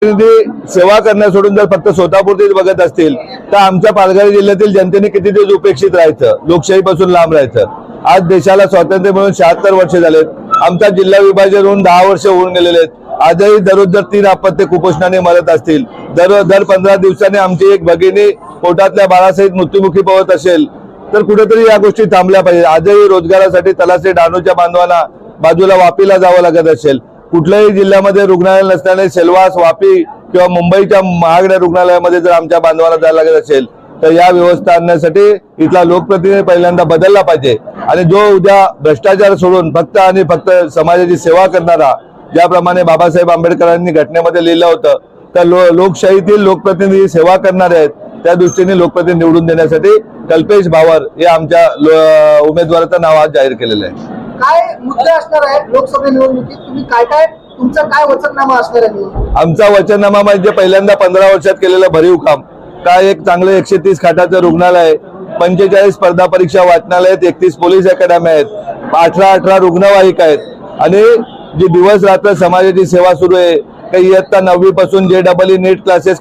सेवा करण्या सोडून जर फक्त स्वतःपुरतीच बघत असतील तर आमच्या पालघर जिल्ह्यातील जनतेने किती दिवस उपेक्षित राहायचं, लोकशाहीपासून लांब राहायचं। आज देशाला स्वातंत्र्य मिळून 76 वर्ष झालेत, आमचा जिल्हा विभाजन होऊन 10 वर्ष होऊन गेलेले आहेत। आजही दररोज जर 3 अपत्य कुपोषणाने मरत असतील, दर 15 दिवसांनी आमची एक भगिनी पोटातल्या बाळासहित मृत्युमुखी पडत असेल तर कुठेतरी या गोष्टी थांबल्या पाहिजे। आजही रोजगारासाठी तलासे डहाणूच्या बांधवांना बाजूला वापीला जावं लागत असेल, कुठल्याही जिल्ह्यामध्ये रुग्णालय नसल्याने सेलवास, वापी किंवा मुंबईच्या महागड्या रुग्णालयामध्ये जर आमच्या बांधवांना जायला लागत असेल तर या व्यवस्था आणण्यासाठी इथला लोकप्रतिनिधी पहिल्यांदा बदलला पाहिजे। आणि जो उद्या भ्रष्टाचार सोडून फक्त आणि फक्त समाजाची सेवा करणारा, ज्याप्रमाणे बाबासाहेब आंबेडकरांनी घटनेमध्ये लिहिलं होतं तर लोकशाहीतील लोकप्रतिनिधी सेवा करणारे आहेत, त्या दृष्टीने लोकप्रतिनिधी निवडून देण्यासाठी कल्पेश भावर हे आमच्या उमेदवाराचं नाव आज जाहीर केलेलं आहे। काय मुद्दे असणार आहेत लोकसभा निवडणुकीत, तुम्ही काय तुमचा काय वचननामा असणार आहे? आमचा वचननामा म्हणजे पहिल्यांदा 15 वर्षात केलेलं भरीव काम, काय एक चांगलं 130 खाटाचं रुग्णालय, 45 स्पर्धा परीक्षा वाचनालय आहेत, 31 पोलीस अकॅडमी आहेत, 18 रुग्णवाहिका आहेत आणि जी दिवस रात्र समाजाची सेवा सुरू आहे। काही इयत्ता 9वी पासून JEE नीट क्लासेस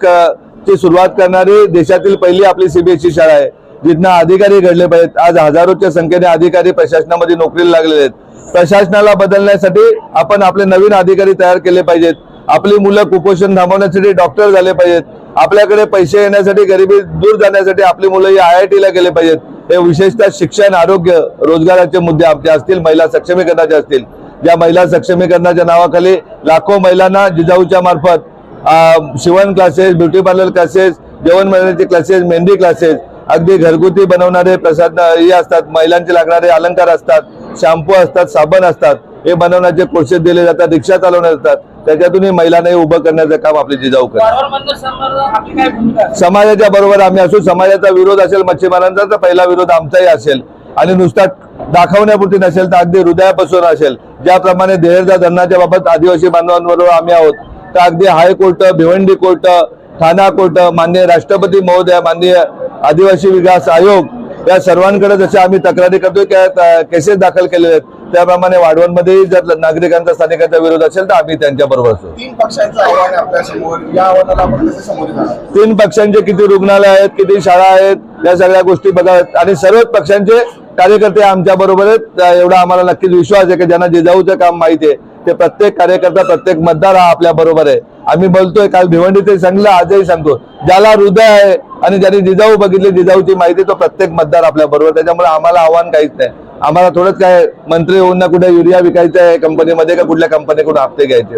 ची सुरुवात करणारी देशातील पहिली आपली CBSE शाळा आहे, जिथं अधिकारी घडले पाहिजेत। आज हजारोच्या संख्येने अधिकारी प्रशासनामध्ये नोकरीला लागलेले आहेत। प्रशासनाला बदलण्यासाठी आपण आपले नवीन अधिकारी तयार केले पाहिजेत। आपली मुलं कुपोषण थांबवण्यासाठी डॉक्टर झाले पाहिजेत। आपल्याकडे पैसे येण्यासाठी, गरिबी दूर जाण्यासाठी आपली मुलं IIT ला गेले पाहिजेत। हे विशेषतः शिक्षण, आरोग्य, रोजगाराचे मुद्दे आमचे असतील, महिला सक्षमीकरणाचे असतील। ज्या महिला सक्षमीकरणाच्या नावाखाली लाखो महिलांना जिजाऊच्या मार्फत शिवण क्लासेस, ब्युटी पार्लर क्लासेस, जेवण बनवण्याचे क्लासेस, मेहंदी क्लासेस, अगदी घरगुती बनवणारे प्रसाद हे असतात, महिलांचे लागणारे अलंकार असतात, शॅम्पू असतात, साबण असतात, हे बनवण्याचे कोर्सेस दिले जातात, रिक्षा चालवण्यात जातात। त्याच्यातूनही महिलांना उभं करण्याचं काम आपली जिजाऊ करतात। समाजाच्या बरोबर आम्ही असू, समाजाचा विरोध असेल मच्छीमारांचा तर पहिला विरोध आमचाही असेल आणि नुसता दाखवण्यापुरती नसेल तर अगदी हृदयापासून असेल। ज्याप्रमाणे देहरजा धरणाच्या बाबत आदिवासी बांधवांबरोबर आम्ही आहोत, तर अगदी हायकोर्ट, भिवंडी कोर्ट, ठाणा कोर्ट, माननीय राष्ट्रपती महोदय, माननीय आदिवासी विकास आयोग या सर्वांकडे जसे आम्ही तक्रारी करतोय, केसेस दाखल केलेले आहेत, त्याप्रमाणे वाढवणमध्येही जर नागरिकांचा, स्थानिकांचा विरोध असेल तर आम्ही त्यांच्या बरोबर असू। 3 पक्षांचं आव्हान आहे आपल्या समोर, या आव्हानाला आपण कसे सामोरे जाणार? 3 पक्षांचे किती रुग्णालय आहेत, किती शाळा आहेत, या सगळ्या गोष्टी बघाव्यात आणि सर्वच पक्षांचे कार्यकर्ते आमच्या बरोबर आहेत। एवढा आम्हाला नक्कीच विश्वास आहे की ज्यांना जिजाऊचं काम माहिती आहे ते प्रत्येक कार्यकर्ता, प्रत्येक मतदार हा आपल्या बरोबर आहे। आम्ही बोलतोय, काल भिवंडीतही सांगितलं, आजही सांगतो, ज्याला हृदय आहे आणि ज्यांनी जिजाऊ बघितली, जिजाऊची माहिती, तो प्रत्येक मतदार आपल्या बरोबर। त्याच्यामुळे आम्हाला आव्हान काहीच नाही। आम्हाला थोडंच काय मंत्री होऊन ना कुठे युरिया विकायचं आहे कंपनीमध्ये का कुठल्या कंपनीकडून हप्ते घ्यायचे।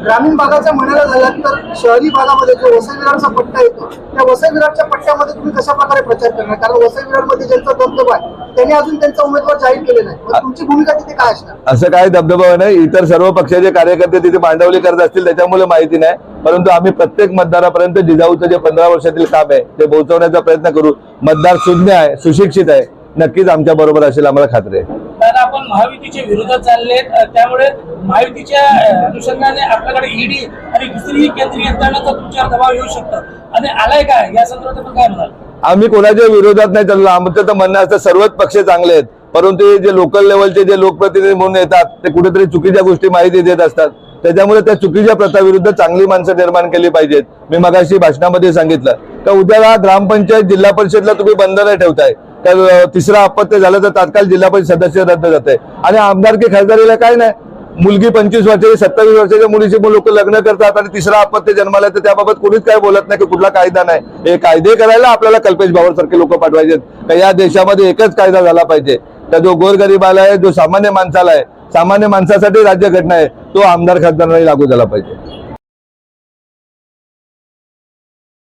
ग्रामीण भागाच्या म्हणायला झालं तर शहरी भागामध्ये जो वसई विरारचा पट्टा येतो, त्या वसई विरारच्या पट्ट्यामध्ये तुम्ही कशा प्रकारे प्रचार करणार? कारण वसई विरारमध्ये ज्यांचा दबदबा आहे त्यांनी अजून त्यांचा उमेदवार जाहीर केले नाही, तुमची भूमिका तिथे काय असणार? असं काय दबदबा नाही, इतर सर्व पक्षाचे कार्यकर्ते तिथे मांडवली करत असतील त्याच्यामुळे माहिती नाही, परंतु आम्ही प्रत्येक मतदारापर्यंत जिजाऊचं जे 15 वर्षातील काम आहे ते पोहोचवण्याचा प्रयत्न करू। मतदार सुज्ञ आहे, सुशिक्षित आहे, नक्कीच आमच्या बरोबर असेल, आम्हाला खात्री आहे। तर आपण महायुतीच्या विरोधात चालले, त्यामुळे महायुतीच्या अनुषंगाने आपल्याकडे ईडी आणि दुसरी केंद्रीय यंत्रणाचा तुमच्यावर दबाव येऊ शकतो आणि आलाय काय या संदर्भात आपण काय म्हणाल? आम्ही कोणाच्या विरोधात नाही चाललो। आमचं तर म्हणणं असतं सर्वच पक्ष चांगले आहेत, परंतु जे लोकल लेवलचे जे लोकप्रतिनिधी म्हणून येतात ते कुठेतरी चुकीच्या गोष्टी माहिती देत असतात। त्याच्यामुळे त्या चुकीच्या प्रथाविरुद्ध चांगली माणसं निर्माण केली पाहिजेत। मी मगाशी भाषणामध्ये सांगितलं तर उद्या ग्रामपंचायत, जिल्हा परिषदला तुम्ही बंद नाही ठेवताय, तर 3रं अपत्य झालं तर तात्काळ जिल्हा परिषद सदस्य रद्द जाते। आणि आमदारकी खासदारीला काय नाही, मुलगी 25 वर्षाची, 27 वर्षाच्या मुलीची लोक लग्न करतात आणि 3रं अपत्य जन्माला तर त्याबाबत कोणीच काय बोलत नाही की कुठला कायदा नाही। हे कायदे करायला आपल्याला कल्पेश भावर सारखे लोक पाठवायचे का? या देशामध्ये एकच कायदा झाला पाहिजे, तर जो गोरगरिबाला आहे, जो सामान्य माणसाला आहे, सामान्य माणसासाठी राज्यघटना आहे, तो आमदार खासदारांना लागू झाला पाहिजे।